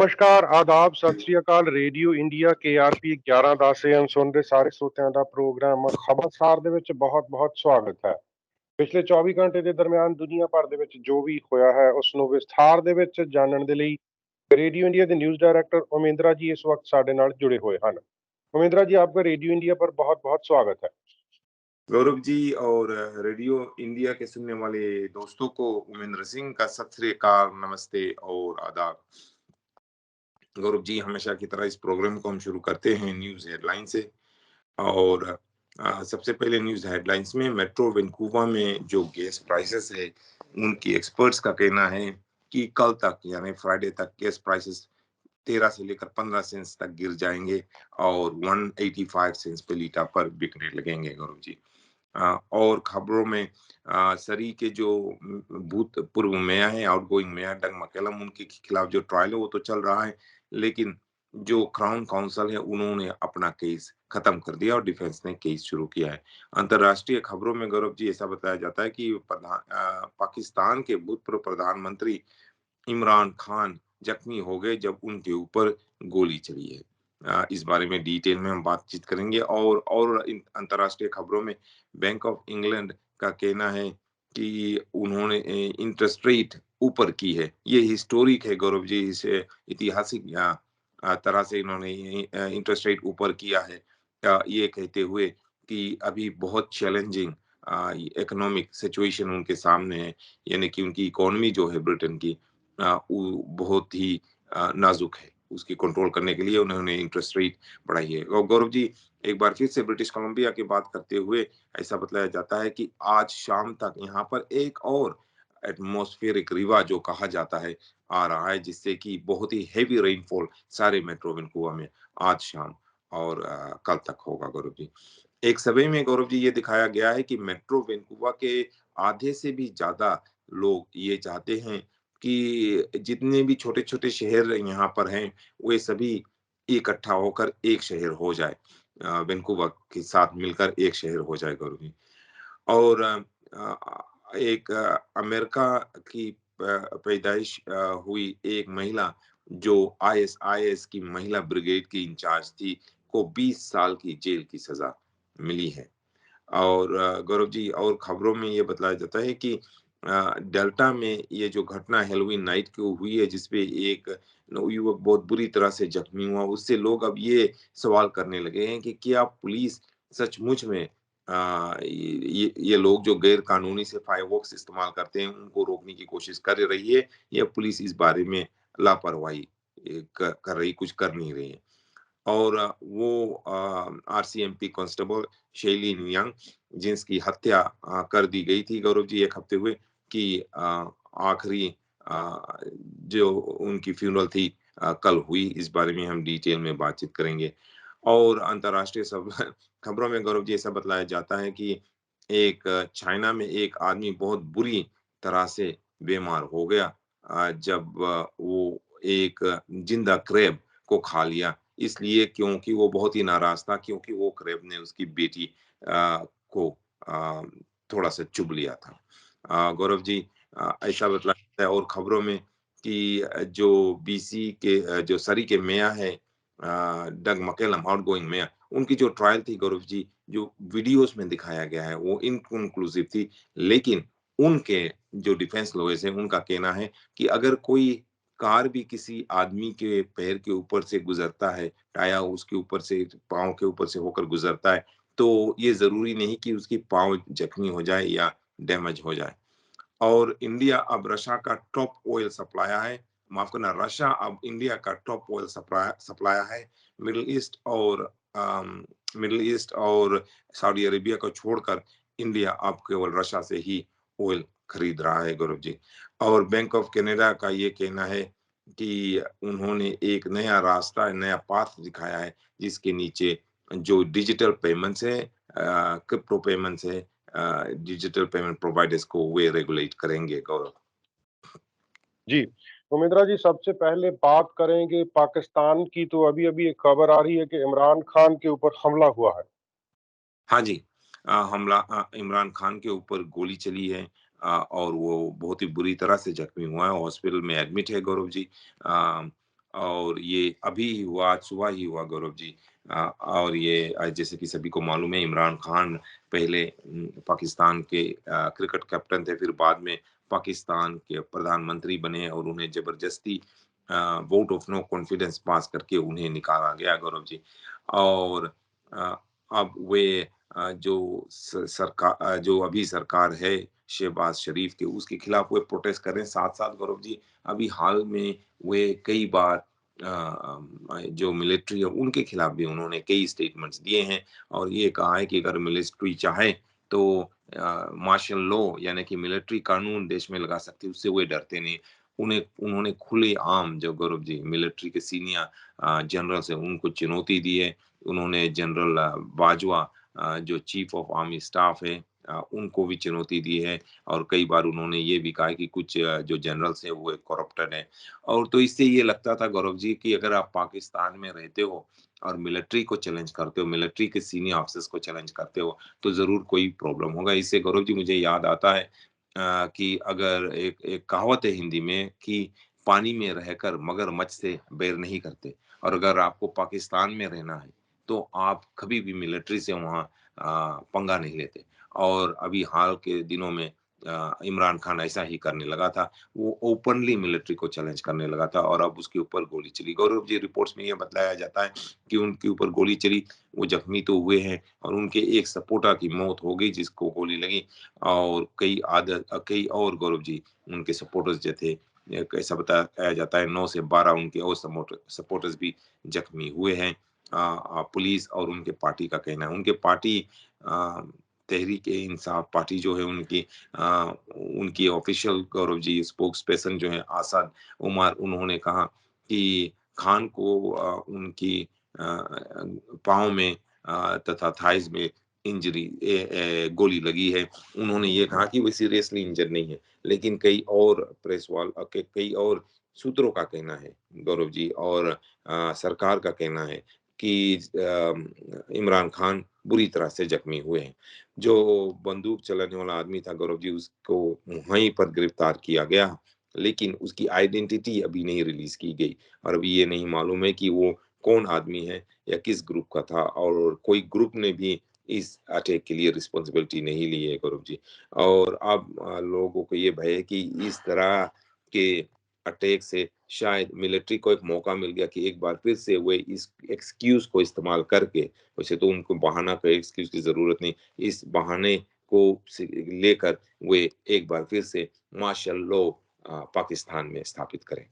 नमस्कार, आदाब, सत श्री अकाल। ਰੇਡੀਓ ਇੰਡੀਆ KRP 1110 AM ਸੁਣ ਰਹੇ ਸਾਰੇ ਸਰੋਤਿਆਂ ਦਾ ਪ੍ਰੋਗਰਾਮ ਖਬਰਸਾਰ ਦੇ ਵਿੱਚ ਬਹੁਤ-ਬਹੁਤ ਸਵਾਗਤ ਹੈ। ਪਿਛਲੇ 24 ਘੰਟੇ ਦੇ ਦਰਮਿਆਨ ਦੁਨੀਆ ਭਰ ਦੇ ਵਿੱਚ ਜੋ ਵੀ ਹੋਇਆ ਹੈ ਉਸ ਨੂੰ ਵਿਸਥਾਰ ਦੇ ਵਿੱਚ ਜਾਣਨ ਦੇ ਲਈ ਰੇਡੀਓ ਇੰਡੀਆ ਦੇ ਨਿਊਜ਼ डायरेक्टर उमेंद्रा जी इस वक्त ਸਾਡੇ ਨਾਲ जुड़े हुए हैं। उमेंद्रा जी, आपका रेडियो इंडिया पर बहुत-बहुत स्वागत है। गौरव जी और रेडियो इंडिया के सुनने वाले दोस्तों को उमेंद्र सिंह का सत श्री अकाल, नमस्ते और आदाब। गौरव जी, हमेशा की तरह इस प्रोग्राम को हम शुरू करते हैं न्यूज हेडलाइन से। और सबसे पहले न्यूज हेडलाइंस में मेट्रो वैंकूवर में जो गैस प्राइसेस है उनकी एक्सपर्ट्स का कहना है कि कल तक यानी फ्राइडे तक गैस प्राइसेस 13 से लेकर 15 सेंट्स तक गिर जाएंगे और 185 सेंट्स पे लीटर पर बिकने लगेंगे। गौरव जी, और खबरों में सरी के जो भूतपूर्व मेयर है, आउटगोइंग मेयर डग मैकलम, उनके खिलाफ जो ट्रायल है वो तो चल रहा है, लेकिन जो क्राउन काउंसिल है उन्होंने अपना केस खत्म कर दिया और डिफेंस ने केस शुरू किया है। अंतरराष्ट्रीय खबरों में गौरव जी ऐसा बताया जाता है कि पाकिस्तान के भूतपूर्व प्रधानमंत्री इमरान खान जख्मी हो गए जब उनके ऊपर गोली चली है। इस बारे में डिटेल में हम बातचीत करेंगे। और अंतरराष्ट्रीय खबरों में बैंक ऑफ इंग्लैंड का कहना है कि उन्होंने इंटरेस्ट रेट ऊपर की है। ये हिस्टोरिक है गौरव जी, इसे ऐतिहासिक तरह से इन्होंने इंटरेस्ट रेट ऊपर किया है, ये कहते हुए कि अभी बहुत चैलेंजिंग इकोनॉमिक सिचुएशन उनके सामने है, यानी कि उनकी इकोनॉमी जो है ब्रिटेन की वो बहुत ही नाजुक है। उसकी कंट्रोल करने के लिए उन्होंने इंटरेस्ट रेट बढ़ाई है। और गौरव जी, एक बार फिर से ब्रिटिश कोलंबिया की बात करते हुए ऐसा बताया जाता है कि आज शाम तक यहाँ पर एक और एटमॉस्फेरिक रिवा जो कहा जाता है आ रहा है, जिससे कि बहुत ही हेवी रेनफॉल सारे मेट्रो वैंकूवर में आज शाम और कल तक होगा। गौरव जी, एक सर्वे में गौरव जी ये दिखाया गया है कि मेट्रो वैंकूवर के आधे से भी ज्यादा लोग ये चाहते हैं कि जितने भी छोटे छोटे शहर यहाँ पर हैं वे सभी इकट्ठा होकर एक शहर हो जाए, वैंकूवर के साथ मिलकर एक शहर हो जाए। गौरव जी, और एक अमेरिका की पैदाइश हुई एक महिला जो ISIS की महिला ब्रिगेड की इंचार्ज थी को 20 साल की जेल की सजा मिली है। और गौरव जी, और खबरों में ये बताया जाता है कि डेल्टा में ये जो घटना हेलोवीन नाइट को हुई है जिसपे एक युवक बहुत बुरी तरह से जख्मी हुआ, उससे लोग अब ये सवाल करने लगे हैं कि क्या पुलिस सचमुच में ये लोग जो गैर कानूनी से फायरवर्क्स इस्तेमाल करते हैं उनको रोकने की कोशिश कर रही है, या पुलिस इस बारे में लापरवाही कर रही, कुछ कर नहीं रही है। और वो RCMP कांस्टेबल शैलीन यंग जिसकी हत्या कर दी गई थी गौरव जी एक हफ्ते हुए कि आखिरी जो उनकी फ्यूनरल थी कल हुई। इस बारे में हम डिटेल में बातचीत करेंगे। और अंतरराष्ट्रीय सब खबरों में गौरव जी ऐसा बतलाया जाता है कि एक चाइना में एक आदमी बहुत बुरी तरह से बीमार हो गया जब वो एक जिंदा क्रेब को खा लिया, इसलिए क्योंकि वो बहुत ही नाराज था क्योंकि वो क्रेब ने उसकी बेटी को थोड़ा सा चुभ लिया था। गौरव जी, ऐसा बतलाया है और खबरों में कि जो BC के जो सरी के मेयर है डग मैकलम, आउटगोइंग मेयर, उनकी जो ट्रायल थी गौरव जी, जो वीडियोस में दिखाया गया है वो इनकंक्लूसिव थी, लेकिन उनके जो डिफेंस लॉयर्स हैं उनका कहना है कि अगर कोई कार भी किसी आदमी के पैर के ऊपर से गुजरता है, टायर उसके ऊपर से, पाँव के ऊपर से होकर गुजरता है, तो ये जरूरी नहीं कि उसकी पाँव जख्मी हो जाए या डैमेज हो जाए। और इंडिया अब रशिया का टॉप ऑयल सप्लायर है, माफ करना, रशिया अब इंडिया का टॉप ऑयल सप्लायर है। मिडिल ईस्ट और सऊदी अरेबिया को छोड़कर इंडिया अब केवल रशिया से ही ऑयल खरीद रहा है। गौरव जी, और बैंक ऑफ कनाडा का ये कहना है कि उन्होंने एक नया रास्ता, नया पाथ दिखाया है जिसके नीचे जो डिजिटल पेमेंट्स है, क्रिप्टो पेमेंट्स है, डिजिटल पेमेंट प्रोवाइडर्स को वे रेगुलेट करेंगे। गौरव जी, उमेंद्रा जी, सबसे पहले बात करेंगे पाकिस्तान की। तो अभी-अभी एक खबर आ रही है कि इमरान खान के ऊपर हमला हुआ है। हाँ जी, हमला इमरान खान के ऊपर गोली चली है और वो बहुत ही बुरी तरह से जख्मी हुआ है, हॉस्पिटल में एडमिट है। गौरव जी, और ये अभी ही हुआ, आज सुबह ही हुआ गौरव जी। और ये जैसे कि सभी को मालूम है, इमरान खान पहले पाकिस्तान के क्रिकेट कैप्टन थे, फिर बाद में पाकिस्तान के प्रधानमंत्री बने और उन्हें जबरदस्ती वोट ऑफ नो कॉन्फिडेंस पास करके उन्हें निकाला गया गौरव जी। और अ, अब वे जो अभी सरकार है शहबाज शरीफ के, उसके खिलाफ वे प्रोटेस्ट कर रहे हैं। साथ साथ गौरव जी अभी हाल में वे कई बार जो मिलिट्री है उनके खिलाफ भी उन्होंने कई स्टेटमेंट्स दिए हैं और ये कहा है कि अगर मिलिट्री चाहे तो मार्शल लॉ यानी कि मिलिट्री कानून देश में लगा सकती है, उससे वे डरते नहीं। उन्होंने खुले आम जो गौरव जी मिलिट्री के सीनियर जनरल्स है उनको चुनौती दी है। उन्होंने जनरल बाजवा जो चीफ ऑफ आर्मी स्टाफ है उनको भी चुनौती दी है और कई बार उन्होंने ये भी कहा है कि कुछ जो जनरल्स हैं वो करप्टेड है। और तो इससे ये लगता था गौरव जी कि अगर आप पाकिस्तान में रहते हो और मिलिट्री को चैलेंज करते हो, मिलिट्री के सीनियर ऑफिसर्स को चैलेंज करते हो, तो ज़रूर कोई प्रॉब्लम होगा। इससे गौरव जी मुझे याद आता है कि अगर एक एक कहावत है हिंदी में कि पानी में रहकर मगरमच्छ से बैर नहीं करते और अगर आपको पाकिस्तान में रहना है, तो आप कभी भी मिलिट्री से वहाँ पंगा नहीं लेते। और अभी हाल के दिनों में इमरान खान ऐसा ही करने लगा था। वो ओपनली मिलिट्री को चैलेंज करने लगा था और अब उसके ऊपर गोली चली। गौरव जी रिपोर्ट्स में ये बताया जाता है कि उनके ऊपर गोली चली, वो जख्मी तो हुए हैं और उनके एक सपोर्टर की मौत हो गई जिसको गोली लगी और कई और गौरव जी उनके सपोर्टर्स जो थे ऐसा बताया जाता है 9 से 12 उनके और सपोर्टर्स भी जख्मी हुए हैं। पुलिस और उनके पार्टी का कहना है, उनके पार्टी अ, तहरीक ए इंसाफ पार्टी जो है उनकी official Gaurav ji spokes person जो है आसाद उमर, उन्होंने कहा कि खान को उनकी पाँव में तथा थाइज में इंजरी गोली लगी है। उन्होंने ये कहा कि वो सीरियसली इंजर्ड नहीं है, लेकिन कई और सूत्रों का कहना है गौरव जी और सरकार का कहना है कि इमरान खान बुरी तरह से जख्मी हुए हैं। जो बंदूक चलाने वाला आदमी था गौरव जी उसको वहीं पर गिरफ्तार किया गया, लेकिन उसकी आइडेंटिटी अभी नहीं रिलीज की गई और अभी ये नहीं मालूम है कि वो कौन आदमी है या किस ग्रुप का था और कोई ग्रुप ने भी इस अटैक के लिए रिस्पॉन्सिबिलिटी नहीं ली है गौरव जी। और अब लोगों को ये भय है कि इस तरह के अटैक से शायद मिलिट्री को एक मौका मिल गया कि एक बार फिर से वे इस एक्सक्यूज को इस्तेमाल करके, वैसे तो उनको बहाना का एक्सक्यूज की जरूरत नहीं, इस बहाने को लेकर वे एक बार फिर से मार्शल लॉ पाकिस्तान में स्थापित करें।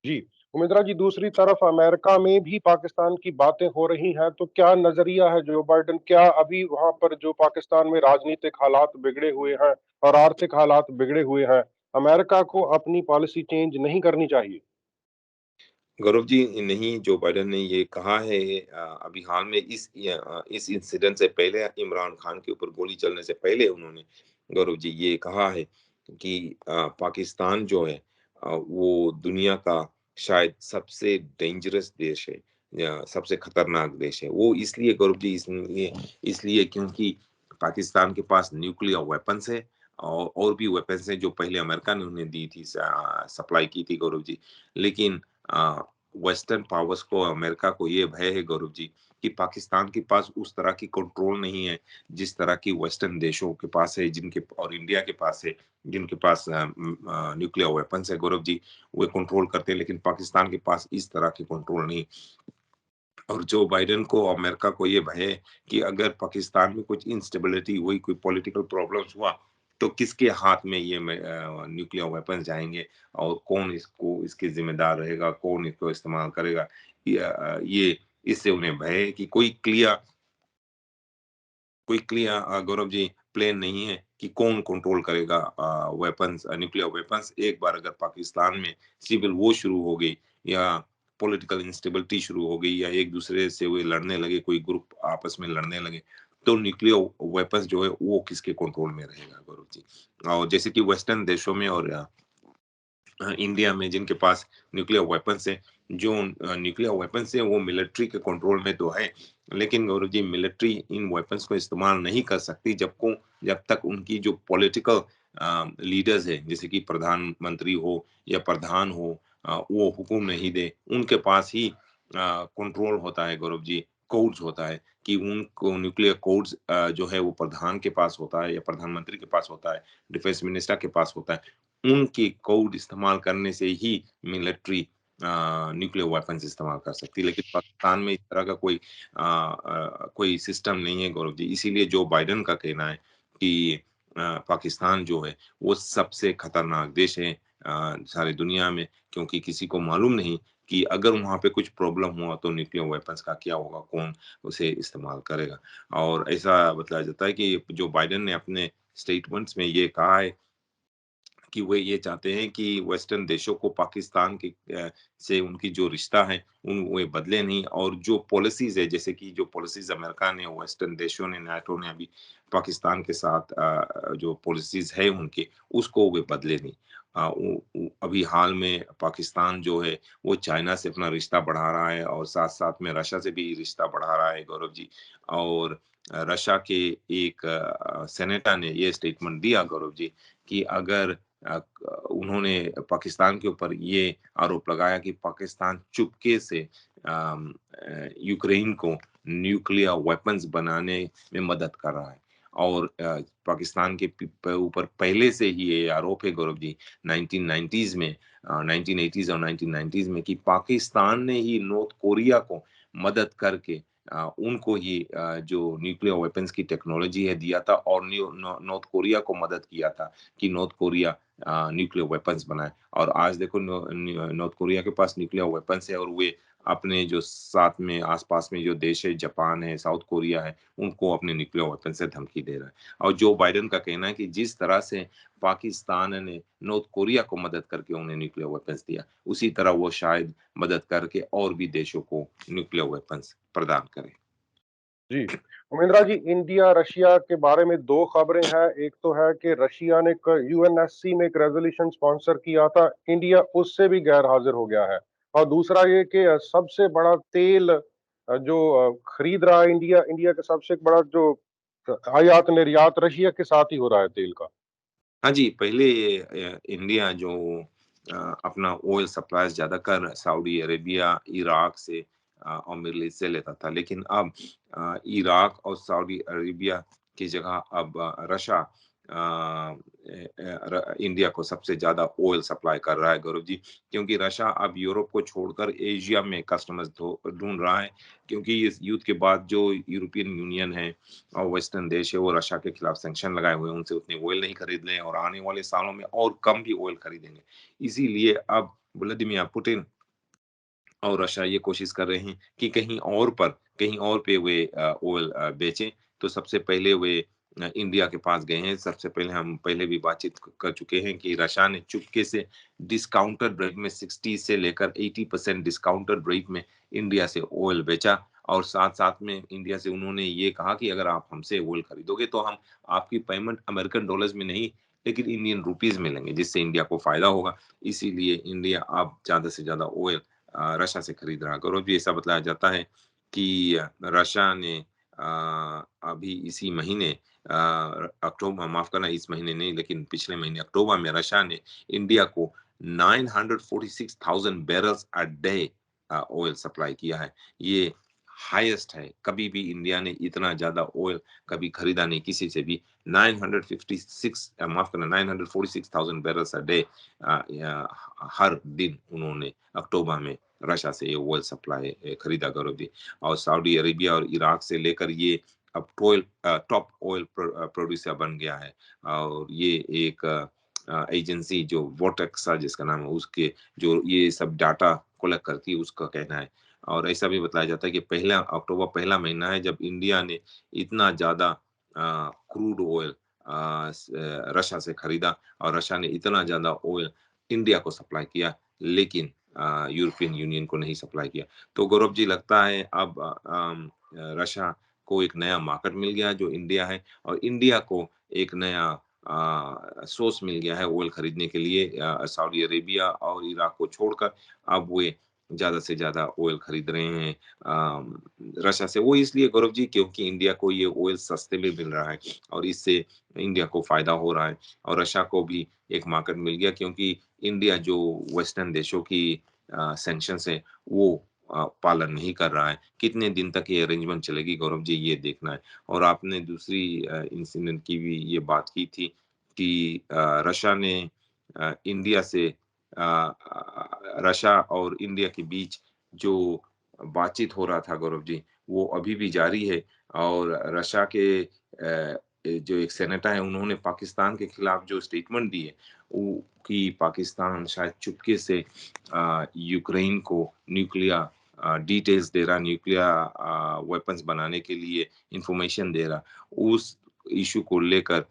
जी, उमेंद्रा जी, दूसरी तरफ अमेरिका में भी पाकिस्तान की बातें हो रही हैं, तो क्या नज़रिया है जो बाइडेन, क्या अभी वहाँ पर जो पाकिस्तान में राजनीतिक हालात बिगड़े हुए हैं और आर्थिक हालात बिगड़े हुए हैं, अमेरिका को अपनी पॉलिसी चेंज नहीं करनी चाहिए? गौरव जी नहीं, जो बाइडेन ने ये कहा है अभी हाल में इस इंसिडेंट से पहले इमरान खान के ऊपर गोली चलने से पहले उन्होंने गौरव जी ये कहा है कि पाकिस्तान जो है वो दुनिया का शायद सबसे डेंजरस देश है या सबसे खतरनाक देश है। वो इसलिए गौरव जी इसलिए इसलिए क्योंकि पाकिस्तान के पास न्यूक्लियर वेपन्स है और भी वेपन्स हैं जो पहले अमेरिका ने उन्हें दी थी, सप्लाई की थी गौरव जी। लेकिन वेस्टर्न पावर्स को, अमेरिका को ये भय है गौरव जी कि पाकिस्तान के पास उस तरह की कंट्रोल नहीं है जिस तरह की वेस्टर्न देशों के पास है, जिनके और इंडिया के पास है, जिनके पास न्यूक्लियर वेपन्स है गौरव जी, वे कंट्रोल करते हैं, लेकिन पाकिस्तान के पास इस तरह की कंट्रोल नहीं। और जो बाइडेन को, अमेरिका को ये भय है कि अगर पाकिस्तान में कुछ इंस्टेबिलिटी हुई, कोई पॉलिटिकल प्रॉब्लम्स हुआ, तो किसके हाथ में ये न्यूक्लियर वेपन्स जाएंगे और कौन इसको इसके जिम्मेदार रहेगा, कौन इसको इस्तेमाल करेगा। ये इससे उन्हें भय है कि कोई क्लियर गौरव जी प्लान नहीं है कि कौन कंट्रोल करेगा वेपन्स, न्यूक्लियर वेपन्स। एक बार अगर पाकिस्तान में सिविल वॉर शुरू हो गई या पॉलिटिकल इंस्टेबिलिटी शुरू हो गई या एक दूसरे से वे लड़ने लगे, कोई ग्रुप आपस में लड़ने लगे, तो न्यूक्लियर वेपन्स जो है वो किसके कंट्रोल में रहेगा गौरव जी। और जैसे कि वेस्टर्न देशों में और इंडिया में जिनके पास न्यूक्लियर वेपन्स है, जो न्यूक्लियर वेपन्स है वो मिलिट्री के कंट्रोल में तो है, लेकिन गौरव जी मिलिट्री इन वेपन्स को इस्तेमाल नहीं कर सकती जब तक उनकी जो पॉलिटिकल लीडर्स है, जैसे कि प्रधानमंत्री हो या प्रधान हो वो हुक्म नहीं दे, उनके पास ही कंट्रोल होता है गौरव जी, कोड्स होता है कि उनको न्यूक्लियर कोड्स जो है वो प्रधान के पास होता है या प्रधानमंत्री के पास होता है, डिफेंस मिनिस्टर के पास होता है। उनकी कोड इस्तेमाल करने से ही मिलिट्री न्यूक्लियर वेपन्स इस्तेमाल कर सकती है, लेकिन पाकिस्तान में इस तरह का कोई सिस्टम नहीं है गौरव जी। इसीलिए जो बाइडेन का कहना है कि पाकिस्तान जो है वो सबसे खतरनाक देश है सारी दुनिया में, क्योंकि किसी को मालूम नहीं कि अगर वहाँ पे कुछ प्रॉब्लम हुआ तो न्यूक्लियर वेपन्स का क्या होगा, कौन उसे इस्तेमाल करेगा। और ऐसा बताया जाता है कि जो बाइडेन ने अपने स्टेटमेंट्स में ये कहा है कि वे ये चाहते हैं कि वेस्टर्न देशों को पाकिस्तान से उनकी जो रिश्ता है वे बदले नहीं, और जो पॉलिसीज है, जैसे कि जो पॉलिसीज अमेरिका ने, वेस्टर्न देशों ने, नाटो ने अभी पाकिस्तान के साथ जो पॉलिसीज है उनकी, उसको वे बदले नहीं। अभी हाल में पाकिस्तान जो है वो चाइना से अपना रिश्ता बढ़ा रहा है और साथ साथ में रशिया से भी रिश्ता बढ़ा रहा है गौरव जी। और रशिया के एक सेनेटर ने ये स्टेटमेंट दिया गौरव जी कि अगर उन्होंने पाकिस्तान के ऊपर ये आरोप लगाया कि पाकिस्तान चुपके से यूक्रेन को न्यूक्लियर वेपन्स बनाने में मदद कर रहा है। और पाकिस्तान के ऊपर पहले से ही ये आरोप है गौरव जी 1990s में, 1980s और 1990s में, कि पाकिस्तान ने ही नॉर्थ कोरिया को मदद करके उनको ही जो न्यूक्लियर वेपन्स की टेक्नोलॉजी है दिया था, और नॉर्थ कोरिया को मदद किया था कि नॉर्थ कोरिया न्यूक्लियर वेपन्स बनाए। और आज देखो नॉर्थ कोरिया के पास न्यूक्लियर वेपन्स है, और वे अपने जो साथ में आसपास में जो देश है, जापान है, साउथ कोरिया है, उनको अपने न्यूक्लियर वेपन से धमकी दे रहा है। और जो बाइडेन का कहना है कि जिस तरह से पाकिस्तान ने नॉर्थ कोरिया को मदद करके उन्हें न्यूक्लियर वेपन्स दिया, उसी तरह वो शायद मदद करके और भी देशों को न्यूक्लियर वेपन्स प्रदान करे। जी, उमेंद्रा जी, इंडिया रशिया के बारे में 2 खबरें हैं। एक तो है कि रशिया ने क यूएनएससी में एक रेज़ोल्यूशन स्पॉन्सर किया था, इंडिया उससे भी गैर हाज़िर हो गया है। और दूसरा ये कि सबसे बड़ा तेल जो खरीद रहा है इंडिया, इंडिया का सबसे बड़ा जो आयात-निर्यात रशिया के साथ ही हो रहा है तेल का। हाँ जी, पहले इंडिया जो अपना ऑयल सप्लाईज़ ज़्यादातर सऊदी अरेबिया, इराक से और मिडल ईस्ट से लेता था। लेकिन अब इराक और सऊदी अरेबिया की जगह अब रशा इंडिया को सबसे ज़्यादा ऑयल सप्लाई कर रहा है गौरव जी। क्योंकि रशा अब यूरोप को छोड़कर एशिया में कस्टमर्स ढूँढ रहा है, क्योंकि इस युद्ध के बाद जो यूरोपियन यूनियन है और वेस्टर्न देश है वो रशिया के खिलाफ सैंक्शन लगाए हुए हैं, उनसे उतनी ऑयल नहीं खरीद रहे हैं और आने वाले सालों में और कम भी ऑयल खरीदेंगे। इसीलिए अब व्लादिमीर पुतिन और रशिया ये कोशिश कर रहे हैं कि कहीं और पे वे ऑयल बेचें। तो सबसे पहले वे इंडिया के पास गए हैं। सबसे पहले हम पहले भी बातचीत कर चुके हैं कि रशिया ने चुपके से डिस्काउंटेड रेट में 60 से लेकर 80% डिस्काउंटेड रेट में इंडिया से ऑयल बेचा, और साथ-साथ में इंडिया से उन्होंने ये कहा कि अगर आप हमसे ऑयल खरीदोगे तो हम आपकी पेमेंट अमेरिकन डॉलर्स में नहीं, लेकिन इंडियन रुपीस में लेंगे, जिससे इंडिया को फायदा होगा। इसीलिए इंडिया अब ज़्यादा से ज़्यादा ऑयल रशिया से खरीद रहा है। गौरव जी, ऐसा बताया जाता है कि रशिया ने अभी इसी महीने अक्टूबर, माफ करना, इस महीने नहीं लेकिन पिछले महीने अक्टूबर में रशिया ने इंडिया को 946,000 barrels a day oil supply किया है। ये हाईएस्ट है, कभी भी इंडिया ने इतना ज्यादा ऑयल कभी खरीदा नहीं किसी से भी। 956 माफ करना 946,000 बैरल्स अ डे हर दिन उन्होंने अक्टूबर में रशिया से ये ऑयल सप्लाई खरीदा गौरव जी। और सऊदी अरेबिया और इराक से लेकर ये अब टॉप ऑयल प्रोड्यूसर बन गया है। और ये एक एजेंसी जो वोटेक्सा जिसका नाम है, उसके जो ये सब डाटा कलेक्ट करती है, उसका कहना है। और ऐसा भी बताया जाता है कि पहला अक्टूबर पहला महीना है जब इंडिया ने इतना ज्यादा क्रूड ऑयल रशिया से खरीदा, और रशिया ने इतना ज्यादा ऑयल इंडिया को सप्लाई किया, लेकिन यूरोपियन यूनियन को नहीं सप्लाई किया। तो गौरव जी, लगता है अब रशिया को एक नया मार्केट मिल गया जो इंडिया है, और इंडिया को एक नया सोर्स मिल गया है ऑयल खरीदने के लिए। सऊदी अरेबिया और इराक को छोड़कर अब वे ज़्यादा से ज़्यादा ऑयल खरीद रहे हैं रशिया से। वो इसलिए गौरव जी क्योंकि इंडिया को ये ऑयल सस्ते में मिल रहा है और इससे इंडिया को फ़ायदा हो रहा है और रशिया को भी एक मार्केट मिल गया क्योंकि इंडिया जो वेस्टर्न देशों की सैंक्शंस है वो पालन नहीं कर रहा है। कितने दिन तक ये अरेंजमेंट चलेगी गौरव जी ये देखना है। और आपने दूसरी इंसिडेंट की भी ये बात की थी कि रशिया ने इंडिया से रशिया और इंडिया के बीच जो बातचीत हो रहा था गौरव जी, वो अभी भी जारी है और रशिया के जो एक सेनेटर है उन्होंने पाकिस्तान के खिलाफ जो स्टेटमेंट दी है, वो कि पाकिस्तान शायद चुपके से यूक्रेन को न्यूक्लियर डिटेल्स दे रहा, न्यूक्लियर वेपन्स बनाने के लिए इंफॉर्मेशन दे रहा। उस इश्यू को लेकर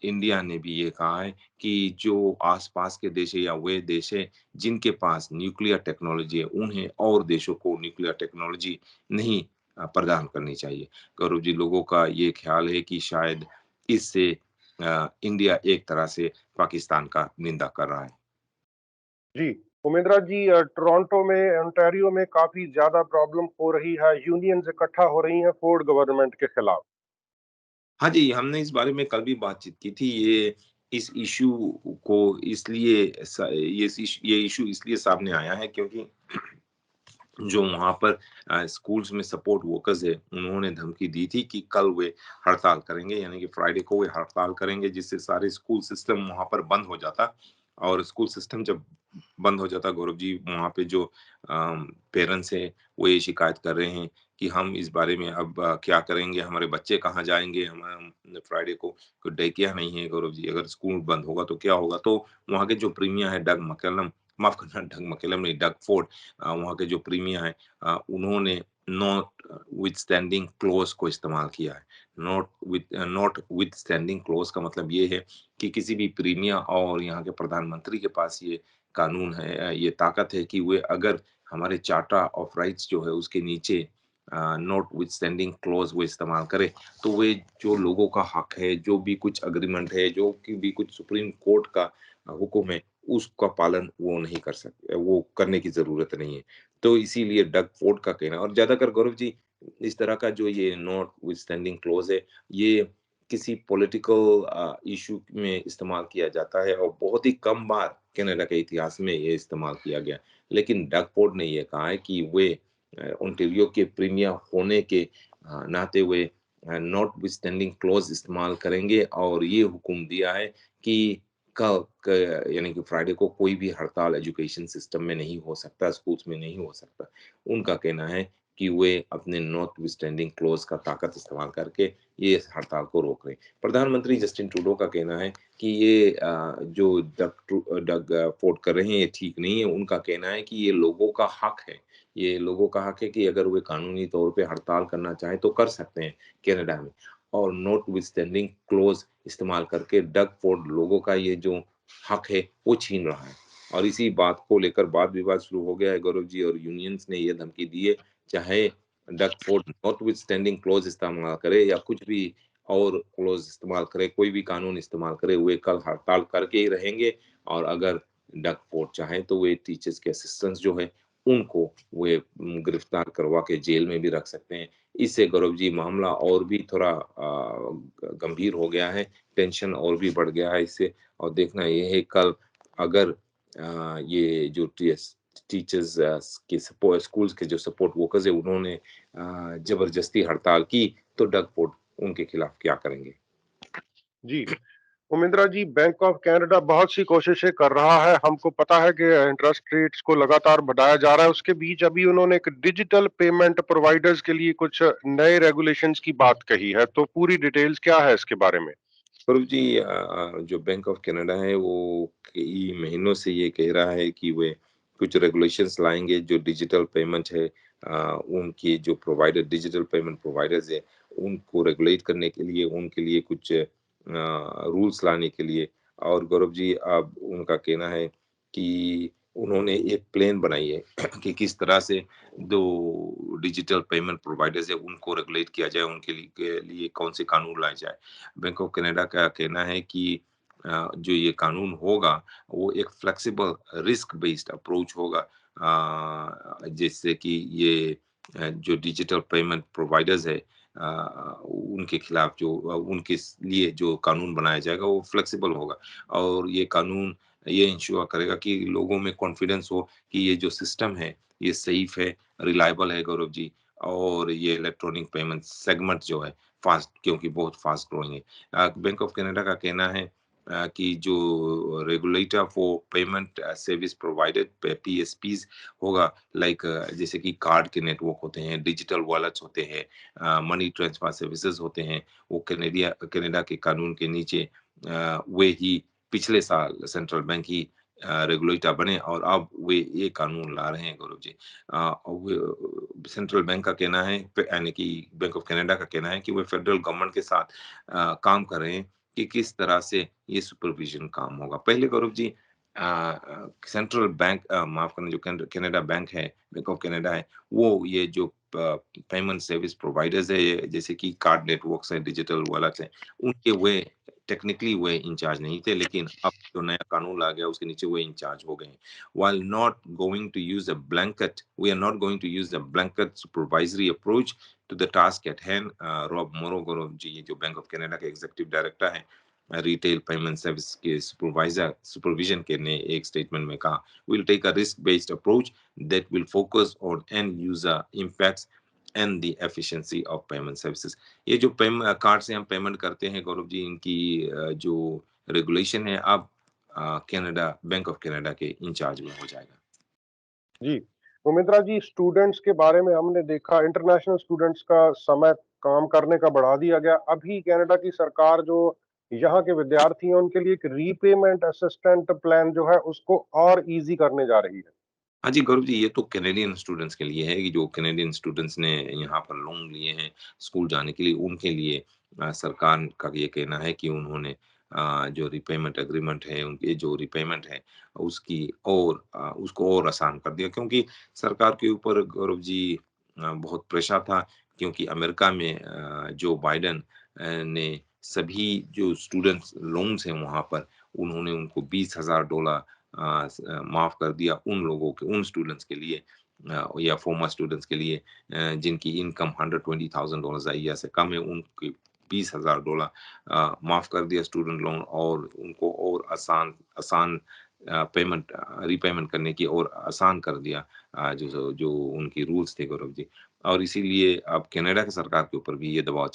इंडिया ने भी ये कहा है कि जो आस-पास के देश है या वे देश है जिनके पास न्यूक्लियर टेक्नोलॉजी है, उन्हें और देशों को न्यूक्लियर टेक्नोलॉजी नहीं प्रदान करनी चाहिए। गौरव जी, लोगों का ये ख़्याल है कि शायद इससे इंडिया एक तरह से पाकिस्तान का निंदा कर रहा है। जी, उमेंद्रा जी, टोरंटो में, ओंटारियो में काफ़ी ज़्यादा प्रॉब्लम हो रही है, यूनियंस इकट्ठा हो रही हैं फोर्ड गवर्नमेंट के खिलाफ। हाँ जी, हमने इस बारे में कल भी बातचीत की थी। ये इस इश्यू को इसलिए ये इश्यू इसलिए सामने आया है क्योंकि जो वहाँ पर स्कूल्स में सपोर्ट वर्कर्स है, उन्होंने धमकी दी थी कि कल वे हड़ताल करेंगे, यानी कि फ्राइडे को वे हड़ताल करेंगे, जिससे सारे स्कूल सिस्टम वहाँ पर बंद हो जाता और स्कूल सिस्टम जब बंद हो जाता गौरव जी, वहाँ पे जो पेरेंट्स हैं, वो ये शिकायत कर रहे हैं कि हम इस बारे में अब क्या करेंगे, हमारे बच्चे कहाँ जाएँगे? हम फ्राइडे को कोई डे केयर नहीं है गौरव जी, अगर स्कूल बंद होगा तो क्या होगा? तो वहाँ के जो प्रीमियर है डग मैकलम, माफ़ करना डग मैकलम नहीं, डग फोर्ड, वहाँ के जो प्रीमियर हैं उन्होंने नॉट विथस्टैंडिंग क्लॉज़ को इस्तेमाल किया है। नॉट विथस्टैंडिंग क्लॉज़ का मतलब ये है कि किसी भी प्रीमियर और यहाँ के प्रधानमंत्री के पास ये कानून है, ये ताकत है कि वे अगर हमारे चार्टर ऑफ राइट्स जो है उसके नीचे नॉट विथस्टैंडिंग क्लॉज़ वो इस्तेमाल करें, तो वे जो लोगों का हक है, जो भी कुछ एग्रीमेंट है, जो कि भी कुछ सुप्रीम कोर्ट का हुक्म है, उसका पालन वो नहीं कर सकते, वो करने की ज़रूरत नहीं है। तो इसीलिए डग फोर्ड का कहना है और ज़्यादातर गौरव जी इस तरह का जो ये नॉट विथस्टैंडिंग क्लॉज़ है, ये किसी पॉलिटिकल इश्यू में इस्तेमाल किया जाता है और बहुत ही कम बार कनाडा के इतिहास में ये इस्तेमाल किया गया। लेकिन डग फोर्ड ने ये कहा है कि वे ओंटारियो के प्रीमियर होने के नाते वे नॉटविथस्टैंडिंग क्लॉज़ इस्तेमाल करेंगे और ये हुक्म दिया है कि कल क यानी कि फ्राइडे को कोई भी हड़ताल एजुकेशन सिस्टम में नहीं हो सकता, स्कूल्स में नहीं हो सकता। उनका कहना है कि वे अपने नॉटविथस्टैंडिंग क्लॉज़ का ताकत इस्तेमाल करके ये इस हड़ताल को रोक रहे हैं। प्रधानमंत्री जस्टिन ट्रूडो का कहना है कि ये जो डग फोर्ड कर रहे हैं ये ठीक नहीं है। उनका कहना है कि ये लोगों का हक है। ये लोगों का हक है कि अगर वे कानूनी तौर पे हड़ताल करना चाहें तो कर सकते हैं कनाडा में और नॉटविथस्टैंडिंग क्लॉज़ इस्तेमाल करके डग फोर्ड लोगों का ये जो हक है वो छीन रहा है। और इसी बात को लेकर वाद-विवाद शुरू हो गया है गौरव जी और यूनियंस ने ये धमकी दी है, चाहे डग फोर्ड नॉटविथस्टैंडिंग क्लॉज़ इस्तेमाल करे या कुछ भी और क्लॉज़ इस्तेमाल करे, कोई भी कानून इस्तेमाल करे, वे कल हड़ताल करके ही रहेंगे और अगर डग फोर्ड चाहें तो वे टीचर्स के असिस्टेंट्स जो है उनको वे गिरफ्तार करवा के जेल में भी रख सकते हैं। इससे गौरव जी मामला और भी थोड़ा गंभीर हो गया है, टेंशन और भी बढ़ गया है इससे और देखना ये है कल अगर ये जो टीचर्स के सपोर्ट स्कूल्स के जो सपोर्ट वर्कर्स है उन्होंने जबरदस्ती हड़ताल की तो डग फोर्ड उनके खिलाफ क्या करेंगे? जी, उमेंद्रा जी, बैंक ऑफ कनाडा बहुत सी कोशिशें कर रहा है। हमको पता है कि इंटरेस्ट रेट्स को लगातार बढ़ाया जा रहा है। उसके बीच अभी उन्होंने एक डिजिटल पेमेंट प्रोवाइडर्स के लिए कुछ नए रेगुलेशंस की बात कही है। तो पूरी डिटेल्स क्या है इसके बारे में? स्वरूप जी जो बैंक ऑफ कनाडा है वो कई महीनों से ये कह रहा है कि वे कुछ रेगुलेशंस लाएंगे जो डिजिटल पेमेंट है उनकी जो प्रोवाइडर डिजिटल पेमेंट प्रोवाइडर्स है उनको रेगुलेट करने के लिए उनके लिए कुछ रूल्स लाने के लिए और गौरव जी अब उनका कहना है कि उन्होंने एक प्लान बनाई है कि किस तरह से दो डिजिटल पेमेंट प्रोवाइडर्स है उनको रेगुलेट किया जाए उनके लिए कौन से कानून लाए जाए बैंक ऑफ कनाडा का कहना है कि जो ये कानून होगा वो एक फ्लेक्सिबल रिस्क बेस्ड अप्रोच होगा जिससे कि ये जो डिजिटल पेमेंट प्रोवाइडर्स है उनके खिलाफ जो उनके लिए जो कानून बनाया जाएगा वो फ्लेक्सिबल होगा और ये कानून ये इंश्योर करेगा कि लोगों में कॉन्फिडेंस हो कि ये जो सिस्टम है ये सेफ है, रिलायबल है गौरव जी और ये इलेक्ट्रॉनिक पेमेंट सेगमेंट जो है फास्ट क्योंकि बहुत फास्ट ग्रोइंग है। बैंक ऑफ कनाडा का कहना है कि जो regulator for payment service provided PSPs होगा लाइक जैसे कि कार्ड के नेटवर्क होते हैं, डिजिटल वॉलेट्स होते हैं, मनी ट्रांसफर सर्विसेज होते हैं, वो कनाडा के कानून के नीचे वे ही पिछले साल सेंट्रल बैंक ही रेगुलेटर बने और अब वे ये कानून ला रहे हैं गौरव जी। सेंट्रल बैंक का कहना है यानी कि बैंक ऑफ कनाडा का कहना है कि वे फेडरल गवर्नमेंट के साथ काम कर रहे हैं कि किस तरह से ये सुपरविजन काम होगा। पहले गौरव जी सेंट्रल बैंक माफ करना जो कनाडा बैंक है, बैंक ऑफ कनाडा है, वो ये जो पेमेंट सर्विस प्रोवाइडर्स है जैसे कि कार्ड नेटवर्क्स हैं, डिजिटल वॉलेट्स हैं, उनके वे टेक्निकली वे इंचार्ज नहीं थे लेकिन अब जो नया कानून ला गया उसके नीचे वे इंचार्ज हो गए हैं। While not going to use a blanket, we are not going to use a blanket supervisory approach to the task at hand. Rob Morogoro ji ये जो बैंक ऑफ कनाडा के एग्जीक्यूटिव डायरेक्टर हैं रिटेल पेमेंट सर्विस के supervision के ने एक statement में कहा will take a risk based approach that will focus on end user impacts and the efficiency of payment services. ये जो पेमेंट कार्ड से हम पेमेंट करते हैं गौरव जी इनकी जो रेगुलेशन है अब कनाडा बैंक ऑफ कनाडा के इंचार्ज में हो जाएगा। जी, उमिद्रा जी, स्टूडेंट्स के बारे में हमने देखा इंटरनेशनल स्टूडेंट्स का समय काम करने का बढ़ा दिया गया। अभी कनाडा की सरकार जो यहाँ के विद्यार्थी हैं उनके लिए एक रीपेमेंट असिस्टेंट प्लान जो है उसको और ईज़ी करने जा रही है। हाँ जी, गौरव जी, ये तो कैनेडियन स्टूडेंट्स के लिए है कि जो कैनेडियन स्टूडेंट्स ने यहाँ पर लोन लिए हैं स्कूल जाने के लिए, उनके लिए सरकार का ये कहना है कि उन्होंने जो रिपेमेंट एग्रीमेंट है, उनकी जो रिपेमेंट है, उसको और आसान कर दिया क्योंकि सरकार के ऊपर गौरव जी बहुत प्रेशर था क्योंकि अमेरिका में जो बाइडेन ने सभी जो स्टूडेंट्स लोन्स हैं वहाँ पर, उन्होंने उनको $20,000 माफ कर दिया उन लोगों के उन स्टूडेंट्स के लिए या फॉर्मर स्टूडेंट्स के लिए जिनकी इनकम $120,000 a ईयर से कम है उनके $20,000 माफ कर दिया स्टूडेंट लोन और उनको और आसान आसान पेमेंट रीपेमेंट करने की और आसान कर दिया जो जो उनकी रूल्स थे गौरव जी और इसीलिए अब कनाडा की सरकार के ऊपर भी ये दबाव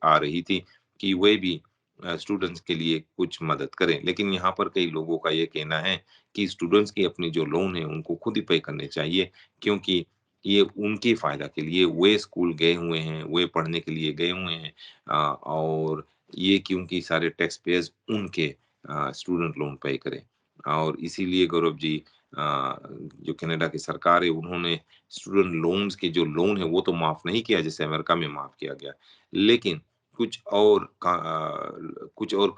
आ रही थी कि वे भी स्टूडेंट्स के लिए कुछ मदद करें लेकिन यहाँ पर कई लोगों का ये कहना है कि स्टूडेंट्स की अपनी जो लोन है उनको खुद ही पे करने चाहिए क्योंकि ये उनके फायदा के लिए वे स्कूल गए हुए हैं वे पढ़ने के लिए गए हुए हैं और ये क्योंकि सारे टैक्स पेयर्स उनके स्टूडेंट लोन पे करें और इसीलिए गौरव जी जो कनाडा की सरकार है उन्होंने स्टूडेंट लोन्स के जो लोन है वो तो माफ नहीं किया जैसे अमेरिका में माफ किया गया लेकिन कुछ और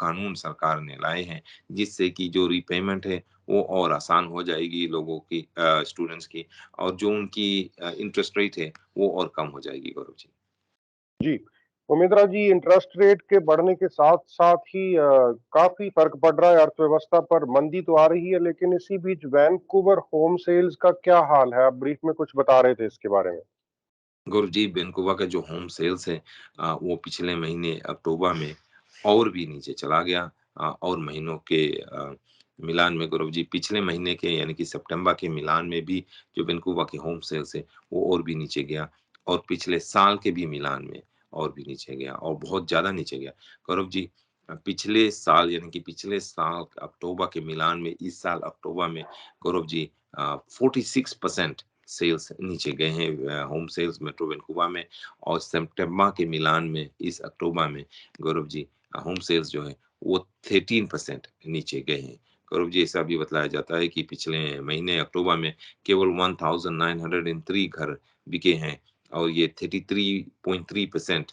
कानून सरकार ने लाए हैं जिससे कि जो रीपेमेंट है वो और आसान हो जाएगी लोगों की स्टूडेंट्स की और जो उनकी इंटरेस्ट रेट है वो और कम हो जाएगी गौरव जी। जी, उमिद्रा जी, इंटरेस्ट रेट के बढ़ने के साथ-साथ ही काफ़ी फ़र्क पड़ रहा है अर्थव्यवस्था पर, मंदी तो आ रही है लेकिन इसी बीच वैंकूवर होम सेल्स का क्या हाल है? आप ब्रीफ में कुछ बता रहे थे इसके बारे में। गौरव जी वैंकूवर का जो होम सेल्स है वो पिछले महीने अक्टूबर में और भी नीचे चला गया और महीनों के मिलान में गौरव जी पिछले महीने के यानी कि सितंबर के मिलान में भी जो वैंकूवर के होम सेल्स है वो और भी नीचे गया और पिछले साल के भी मिलान में और भी नीचे गया और बहुत ज्यादा नीचे गया गौरव जी पिछले साल यानी कि पिछले साल अक्टूबर के मिलान में इस साल अक्टूबर में गौरव जी 46% सेल्स नीचे गए हैं होम सेल्स मेट्रो वैंकूवर में और सितंबर के मिलान में इस अक्टूबर में गौरव जी होम सेल्स जो है वो 13% नीचे गए हैं गौरव जी ऐसा भी बतलाया जाता है कि पिछले महीने अक्टूबर में केवल 1903 घर बिके हैं और ये 33.3%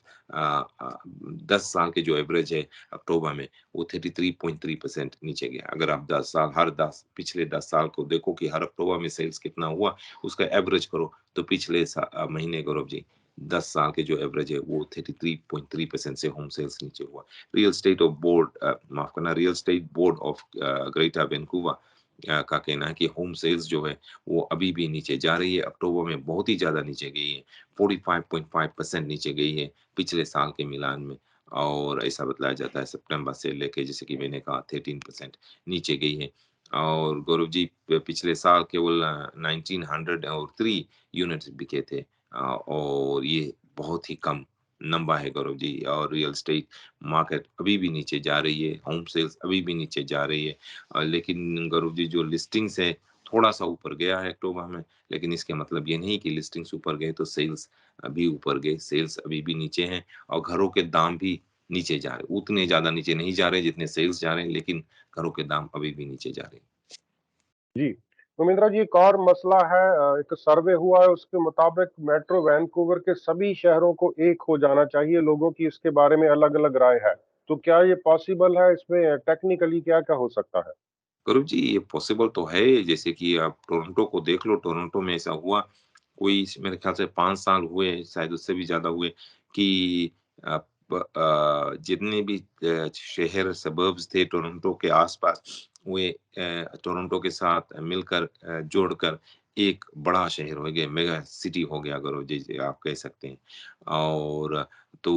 10 साल के जो एवरेज है अक्टूबर में वो 33.3% नीचे गया अगर आप 10 साल हर 10 साल को देखो कि हर अक्टूबर में सेल्स कितना हुआ उसका एवरेज करो तो पिछले महीने गौरव जी 10 साल के जो एवरेज है वो 33.3% से होम सेल्स नीचे हुआ real estate board of greater Vancouver का कहना है कि होम सेल्स जो है वो अभी भी नीचे जा रही है। अक्टूबर में बहुत ही ज़्यादा नीचे गई है, 45.5% नीचे गई है पिछले साल के मिलान में। और ऐसा बतलाया जाता है सितंबर से लेके, जैसे कि मैंने कहा, 13% नीचे गई है। और गौरव जी, पिछले साल केवल 1903 यूनिट्स बिके थे, और ये बहुत ही कम नंबर है गौरव जी। और रियल एस्टेट मार्केट अभी भी नीचे जा रही है, होम सेल्स अभी भी नीचे जा रही है। लेकिन गौरव जी, जो लिस्टिंग्स है थोड़ा-सा ऊपर गया है अक्टूबर में, लेकिन इसके मतलब ये नहीं कि लिस्टिंग्स ऊपर गए तो सेल्स भी ऊपर गए। सेल्स अभी भी नीचे हैं और घरों के दाम भी नीचे जा रहे हैं। उतने ज़्यादा नीचे नहीं जा रहे जितने सेल्स जा रहे हैं, लेकिन घरों के दाम अभी भी नीचे जा रहे हैं। जी। उमेंद्रा जी, एक और मसला है, एक सर्वे हुआ है उसके मुताबिक मेट्रो वैंकूवर के सभी शहरों को एक हो जाना चाहिए। लोगों की इसके बारे में अलग-अलग राय है। तो क्या ये पॉसिबल है? इसमें टेक्निकली क्या-क्या हो सकता है? गौरव जी, ये पॉसिबल तो है। जैसे कि आप टोरंटो को देख लो, टोरंटो में ऐसा हुआ, कोई मेरे ख्याल से 5 साल हुए, शायद उससे भी ज़्यादा हुए, कि जितने भी शहर सबर्ब्स थे टोरंटो के आस-पास, वे टोरंटो के साथ मिलकर जोड़कर एक बड़ा शहर हो गया, मेगा सिटी हो गया गौरव जी, जी आप कह सकते हैं। और तो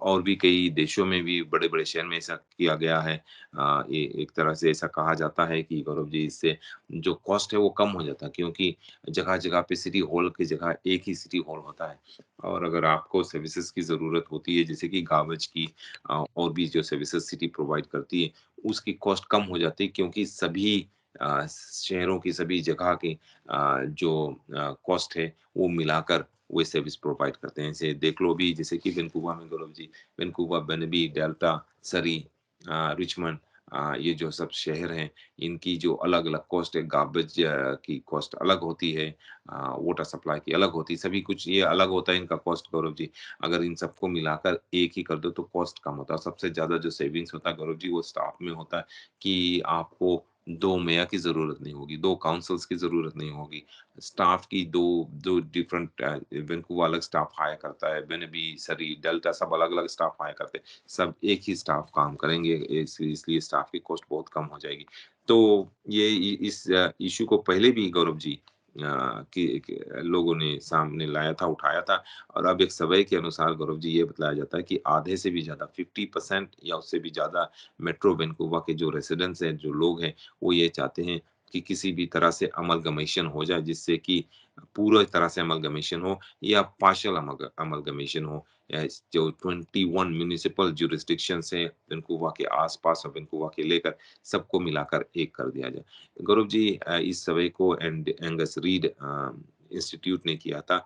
और भी कई देशों में भी बड़े-बड़े शहर में ऐसा किया गया है। ए एक तरह से ऐसा कहा जाता है कि गौरव जी, इससे जो कॉस्ट है वो कम हो जाता है, क्योंकि जगह-जगह पे सिटी हॉल की जगह एक ही सिटी हॉल होता है। और अगर आपको सर्विसेज़ की ज़रूरत होती है, जैसे कि गार्बेज की, और भी जो सर्विसेज़ सिटी प्रोवाइड करती है, उसकी कॉस्ट कम हो जाती है, क्योंकि सभी शहरों की सभी जगह की जो कॉस्ट है वो मिलाकर वो सर्विस प्रोवाइड करते हैं। जैसे देख लो अभी, जैसे कि वैंकूवर में गौरव जी, वैंकूवर, बेनबी, डेल्टा, सरी, रिचमंड, ये जो सब शहर हैं, इनकी जो अलग-अलग कॉस्ट है, गार्बेज की कॉस्ट अलग होती है, वाटर सप्लाई की अलग होती है, सभी कुछ ये अलग होता है इनका कॉस्ट गौरव जी। अगर इन सबको मिलाकर एक ही कर दो तो कॉस्ट कम होता है। सबसे ज़्यादा जो सेविंग्स होता है गौरव जी, वो स्टाफ में होता है, कि आपको 2 मेयर की ज़रूरत नहीं होगी, 2 काउंसल्स की ज़रूरत नहीं होगी। स्टाफ की 2 डिफरेंट वैंकूवर अलग स्टाफ हायर करता है, बेनबी, सरी, डेल्टा सब अलग-अलग स्टाफ हायर करते हैं। सब एक ही स्टाफ काम करेंगे, इसलिए स्टाफ की कॉस्ट बहुत कम हो जाएगी। तो ये इस इश्यू को पहले भी गौरव जी कि लोगों ने सामने लाया था, उठाया था। और अब एक सर्वे के अनुसार गौरव जी ये बतलाया जाता है कि आधे से भी ज़्यादा, 50% या उससे भी ज़्यादा मेट्रो वैंकूवर के जो रेसिडेंट्स हैं, जो लोग हैं, वो ये चाहते हैं कि किसी भी तरह से अमलगमेशन हो जाए, जिससे कि पूरी तरह से अमलगमेशन हो या पार्शियल अमलगमेशन हो। जो 21 म्युनिसिपल ज्यूरिसडिक्शंस हैं वैंकूवर के आस-पास और वैंकूवर के लेकर, सबको मिलाकर एक कर दिया जाए। गौरव जी, इस सर्वे को एंगस रीड इंस्टीट्यूट ने किया था,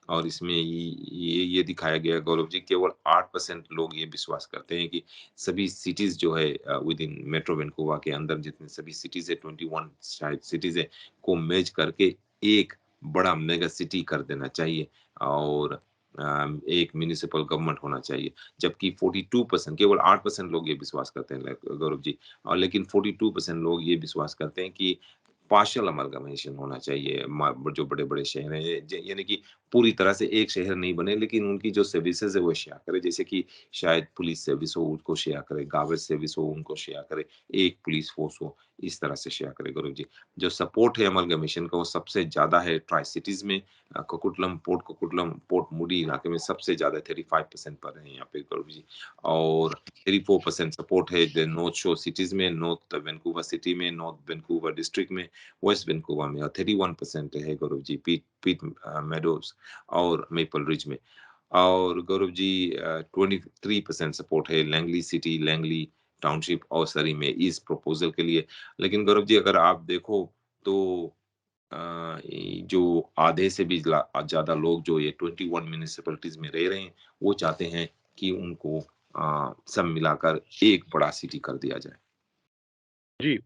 और इसमें ये दिखाया गया गौरव जी, केवल 8% लोग ये विश्वास करते हैं कि सभी सिटीज़ जो है विद इन मेट्रो वैंकूवर के अंदर जितने सभी सिटीज़ है, 21 शायद सिटीज़ है, को मेर्ज करके एक बड़ा मेगा सिटी कर देना चाहिए, और एक म्युनिसिपल गवर्नमेंट होना चाहिए। जबकि 42%, केवल 8% लोग ये विश्वास करते हैं गौरव जी, और लेकिन 42% लोग ये विश्वास करते हैं कि पार्शियल अमलगमेशन होना चाहिए। जो बड़े-बड़े शहर हैं, यानी कि पूरी तरह से एक शहर नहीं बने, लेकिन उनकी जो सर्विसेज़ है वो शेयर करे। जैसे कि शायद पुलिस सर्विस हो, उनको शेयर करे, गार्बेज सर्विस हो, उनको शेयर करे, एक पुलिस फोर्स हो, इस तरह से शेयर करे गौरव जी। जो सपोर्ट है अमलगमेशन का, वो सबसे ज़्यादा है ट्राई सिटीज़ में, कोकुटलम, पोर्ट मूडी इलाके में सबसे ज़्यादा 35% पर है यहाँ पे गौरव जी। और 34% सपोर्ट है द नॉर्थ शोर सिटीज़ में, नॉर्थ वैंकूवर सिटी में, नॉर्थ वैंकूवर डिस्ट्रिक्ट में, वेस्ट वैंकूवर में, और 31% है गौरव जी पीट पीट मेडोज़ और मेपल रिज में। और गौरव जी 23% सपोर्ट है लैंगली सिटी, लैंगली टाउनशिप और सरी में इस प्रपोज़ल के लिए। लेकिन गौरव जी, अगर आप देखो तो जो आधे से भी ज़्यादा लोग जो ये 21 म्युनिसिपैलिटीज़ में रह रहे हैं, वो चाहते हैं कि उनको सब मिलाकर एक बड़ा सिटी कर दिया जाए। जी।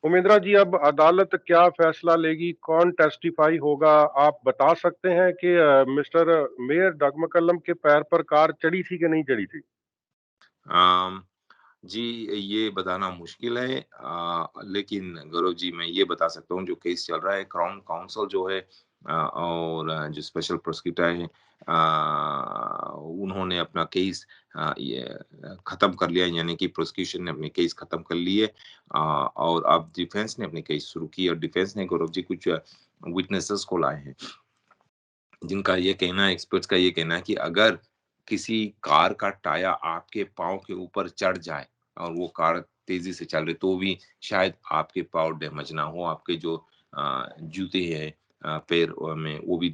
उमेंद्रा जी, अब अदालत क्या फैसला लेगी? कौन टेस्टिफाई होगा? आप बता सकते हैं कि मिस्टर मेयर डगमकल्लम के पैर पर कार चढ़ी थी कि नहीं चढ़ी थी? अम, जी, ये बताना मुश्किल है, लेकिन गौरव जी मैं ये बता सकता हूँ जो केस चल रहा है, क्राउन काउंसिल जो है और जो स्पेशल प्रोसिक्यूटर हैं उन्होंने अपना केस ये खत्म कर लिया, यानी कि प्रोसिक्यूशन ने अपनी केस खत्म कर ली है। और अब डिफेंस ने अपनी केस शुरू की और डिफेंस ने गौरव जी कुछ विटनेसेस को लाए हैं, जिनका ये कहना है, एक्सपर्ट्स का ये कहना है कि अगर किसी कार का टायर आपके पाँव के ऊपर चढ़ जाए और वो कार तेज़ी से चल रही तो भी शायद आपके पाँव डैमेज ना हो, आपके जो जूते हैं पैर में वो भी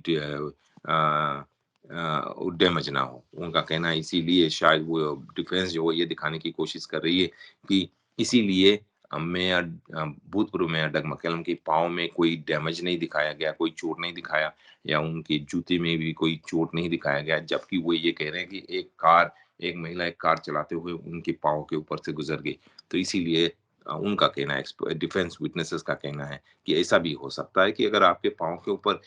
डैमेज ना हो। उनका कहना है इसीलिए शायद वो डिफेंस जो है ये दिखाने की कोशिश कर रही है कि इसीलिए मेयर भूतपूर्व मेयर डग मैककलम के पाँव में कोई डैमेज नहीं दिखाया गया, कोई चोट नहीं दिखाया या उनके जूते में भी कोई चोट नहीं दिखाया गया, जबकि वो ये कह रहे हैं कि एक महिला एक कार चलाते हुए उनके पाँव के ऊपर से गुजर गई। तो इसीलिए उनका कहना है, डिफेंस विटनेसेस का कहना है कि ऐसा भी हो सकता है कि अगर आपके पाँव के ऊपर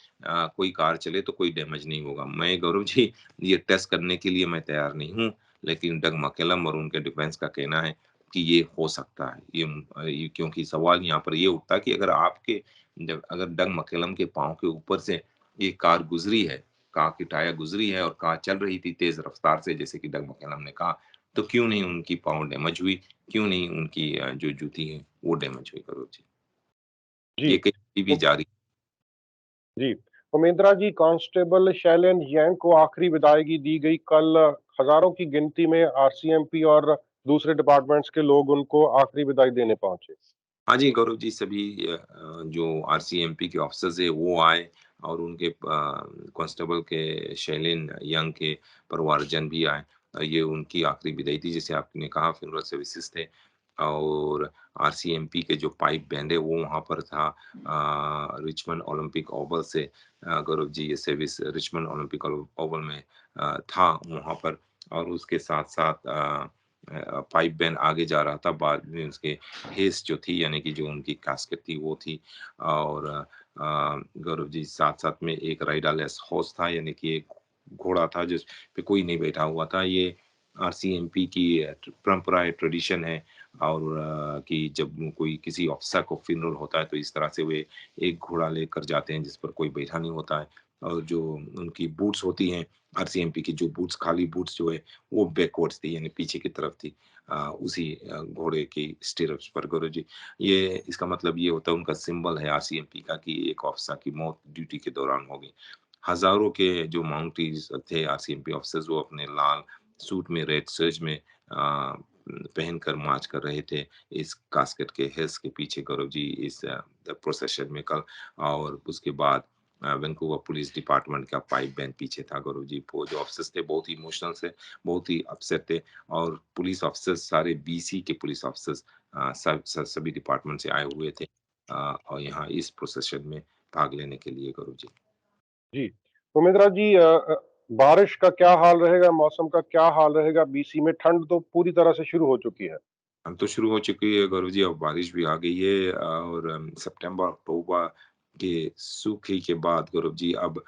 कोई कार चले तो कोई डैमेज नहीं होगा। मैं गौरव जी ये टेस्ट करने के लिए मैं तैयार नहीं हूँ, लेकिन डग मैककलम और उनके डिफेंस का कहना है कि ये हो सकता है। ये क्योंकि सवाल यहाँ पर ये उठता है कि अगर डग मैककलम के पाँव के ऊपर से ये कार गुजरी है, कार की टायर गुजरी है और कार चल रही थी तेज रफ्तार से जैसे कि डग मैककलम ने कहा, तो क्यों नहीं उनकी पाँव डैमेज हुई? क्यों नहीं उनकी जो जूती है वो डैमेज हुई गौरव जी? जी। ये कहीं भी तो जारी जी, उमेंद्रा जी, कांस्टेबल शैलेन यंग को आखिरी विदायगी दी गई। कल हजारों की गिनती में आरसीएमपी और दूसरे डिपार्टमेंट्स के लोग उनको आखिरी विदाई देने पहुंचे। हाँ जी, गौरव जी सभी जो आरसीएमपी के ऑफिसर्स हैं वो आए और उनके कांस्टेबल के शैलेन यंग के परिवारजन भी आए। ये उनकी आखिरी विदाई थी जैसे आपने कहा फ्यूनरल सर्विसेज थे और आरसीएमपी के जो पाइप बैंड है वो वहाँ पर था रिचमंड ओलंपिक ओवल से गौरव जी ये सर्विस रिचमंड ओलंपिक ओवल में था वहाँ पर और उसके साथ-साथ पाइप बैंड आगे जा रहा था बाद में उसके हेस जो थी यानी कि जो उनकी कास्केट थी वो थी और गौरव जी साथ-साथ में एक राइडरलेस हॉर्स था यानी कि एक घोड़ा था जिस पे कोई नहीं बैठा हुआ था। ये आरसीएमपी की परंपरा है, ट्रेडिशन है और कि जब कोई किसी ऑफिसर को फ्यूनरल होता है तो इस तरह से वे एक घोड़ा लेकर जाते हैं जिस पर कोई बैठा नहीं होता है और जो उनकी बूट्स होती हैं आरसीएमपी की जो बूट्स खाली बूट्स जो है वो बैकवर्ड्स थी यानी पीछे की तरफ थी। उसी घोड़े की स्टीरप्स पर गौरव जी। ये इसका मतलब ये होता है उनका सिंबल है आरसीएमपी का कि एक ऑफिसर की मौत ड्यूटी के दौरान हो गई। हज़ारों के जो माउंटीज़ थे आरसीएमपी ऑफिसर्स वो अपने लाल सूट में रेड सर्ज में पहनकर मार्च कर रहे थे इस कास्केट के हेल्स के पीछे गौरव जी इस प्रोसेशन में कल और उसके बाद वैंकूवर पुलिस डिपार्टमेंट का पाइप बैंड पीछे था गौरव जी। वो जो ऑफिसर्स थे बहुत ही इमोशनल थे, बहुत ही अपसेट थे और पुलिस ऑफिसर्स सारे बीसी के पुलिस ऑफिसर्स सभी डिपार्टमेंट से आए हुए थे और यहाँ इस प्रोसेशन में भाग लेने के लिए गौरव जी। जी, उमेंद्रा जी, बारिश का क्या हाल रहेगा, मौसम का क्या हाल रहेगा? बीसी में ठंड तो पूरी तरह से शुरू हो चुकी है। अब तो शुरू हो चुकी है गौरव जी, अब बारिश भी आ गई है और सितंबर, अक्टूबर के सूखे के बाद गौरव जी अब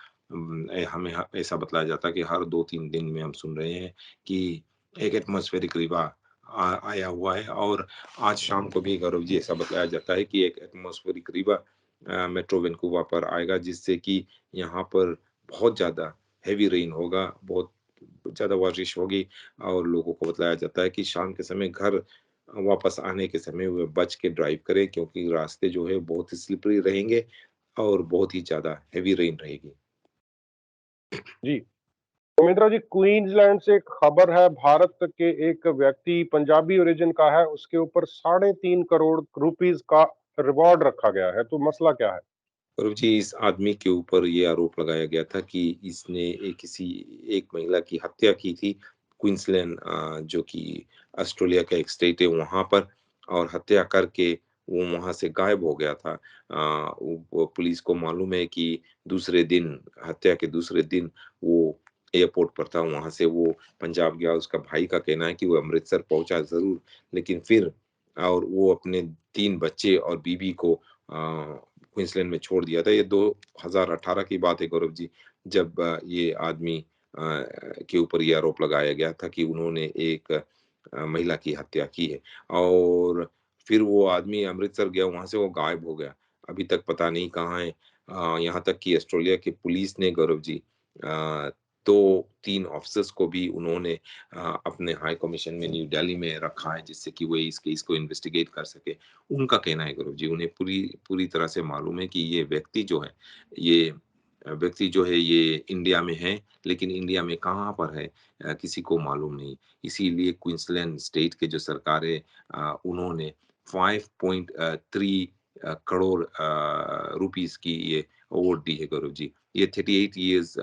हमें ऐसा बतलाया जाता है कि हर 2-3 दिन में हम सुन रहे हैं कि एक एटमॉस्फेरिक रिवा आया हुआ है और आज शाम को भी गौरव जी ऐसा बतलाया जाता है कि एक एटमॉस्फेरिक रिवा मेट्रो वैंकूवर पर आएगा जिससे कि यहाँ पर बहुत ज़्यादा हेवी रेन होगा, बहुत ज़्यादा बारिश होगी और लोगों को बतलाया जाता है कि शाम के समय घर वापस आने के समय वे बच के ड्राइव करें क्योंकि रास्ते जो है बहुत ही स्लिपरी रहेंगे और बहुत ही ज़्यादा हेवी रेन रहेगी। जी, उमेंद्रा जी, क्वींसलैंड से एक खबर है। भारत के एक व्यक्ति पंजाबी ओरिजिन का है, उसके ऊपर 3.5 करोड़ रुपीस का रिवॉर्ड रखा गया है। तो मसला क्या है? और जी इस आदमी के ऊपर ये आरोप लगाया गया था कि इसने किसी एक महिला की हत्या की थी क्वींसलैंड जो कि ऑस्ट्रेलिया का एक स्टेट है वहाँ पर और हत्या करके वो वहाँ से गायब हो गया था। वो पुलिस को मालूम है कि दूसरे दिन हत्या के दूसरे दिन वो एयरपोर्ट पर था, वहाँ से वो पंजाब गया। उसका भाई का कहना है कि वो अमृतसर पहुँचा ज़रूर, लेकिन फिर और वो अपने 3 बच्चे और बीवी को क्वींसलैंड में छोड़ दिया था। ये 2018 की बात है गौरव जी, जब ये आदमी के ऊपर ये आरोप लगाया गया था कि उन्होंने एक महिला की हत्या की है और फिर वो आदमी अमृतसर गया, वहाँ से वो गायब हो गया। अभी तक पता नहीं कहाँ है। यहाँ तक कि ऑस्ट्रेलिया की पुलिस ने गौरव जी 2-3 ऑफिसर्स को भी उन्होंने अपने हाई कमीशन में न्यू दिल्ली में रखा है, जिससे कि वो इस केस को इन्वेस्टिगेट कर सके। उनका कहना है गौरव जी, उन्हें पूरी पूरी तरह से मालूम है कि ये व्यक्ति जो है, ये व्यक्ति जो है ये इंडिया में है, लेकिन इंडिया में कहाँ पर है किसी को मालूम नहीं। इसीलिए क्वींसलैंड स्टेट के जो सरकार है उन्होंने 5.3 करोड़ रुपीस की ये अवार्ड दी है गौरव जी। ये 38 इयर्स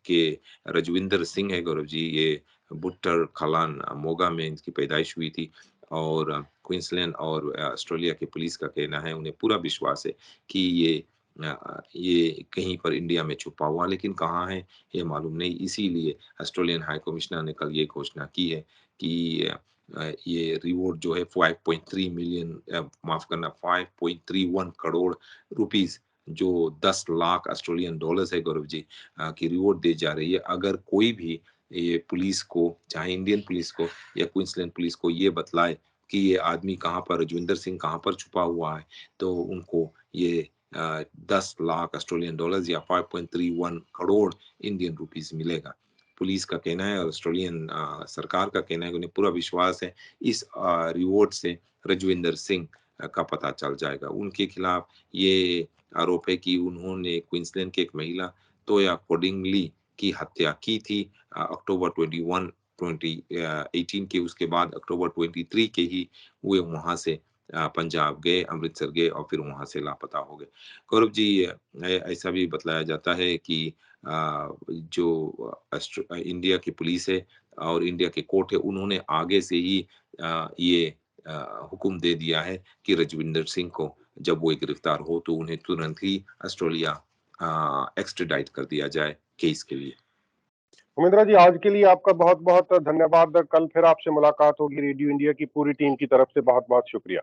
के रजविंदर सिंह है गौरव जी। ये बुट्टर खलान मोगा में इनकी पैदाइश हुई थी और क्वींसलैंड और ऑस्ट्रेलिया की पुलिस का कहना है, उन्हें पूरा विश्वास है कि ये कहीं पर इंडिया में छुपा हुआ, लेकिन कहाँ है ये मालूम नहीं। इसीलिए ऑस्ट्रेलियन हाई कमिश्नर ने कल ये घोषणा की है कि ये रिवॉर्ड जो है 5.3 मिलियन माफ करना 5.31 करोड़ रुपीस, जो 10 लाख ऑस्ट्रेलियन डॉलर्स है गौरव जी, की रिवॉर्ड दी जा रही है। अगर कोई भी ये पुलिस को, चाहे इंडियन पुलिस को या क्वींसलैंड पुलिस को, ये बतलाए कि ये आदमी कहाँ पर, रजविंदर सिंह कहाँ पर छुपा हुआ है, तो उनको ये 10 लाख ऑस्ट्रेलियन डॉलर्स या 5.31 करोड़ इंडियन रुपीस मिलेगा। पुलिस का कहना है और ऑस्ट्रेलियन सरकार का कहना है कि उन्हें पूरा विश्वास है इस रिवॉर्ड से रजविंदर सिंह का पता चल जाएगा। उनके खिलाफ ये आरोप है कि उन्होंने क्वींसलैंड की एक महिला तोया कोडिंगली की हत्या की थी अक्टूबर 21 2018 के। उसके बाद अक्टूबर 23 के ही वे वहां से पंजाब गए, अमृतसर गए और फिर वहां से लापता हो गए। गौरव जी, ऐसा भी बतलाया जाता है कि जो इंडिया की पुलिस है और इंडिया के कोर्ट है, उन्होंने आगे से ही ये हुक्म दे दिया है कि रजविंदर सिंह को जब वो गिरफ्तार हो तो उन्हें तुरंत ही ऑस्ट्रेलिया एक्स्ट्राडाइट कर दिया जाए केस के लिए। उमेंद्रा जी, आज के लिए आपका बहुत बहुत धन्यवाद। कल फिर आपसे मुलाकात होगी। रेडियो इंडिया की पूरी टीम की तरफ से बहुत बहुत शुक्रिया।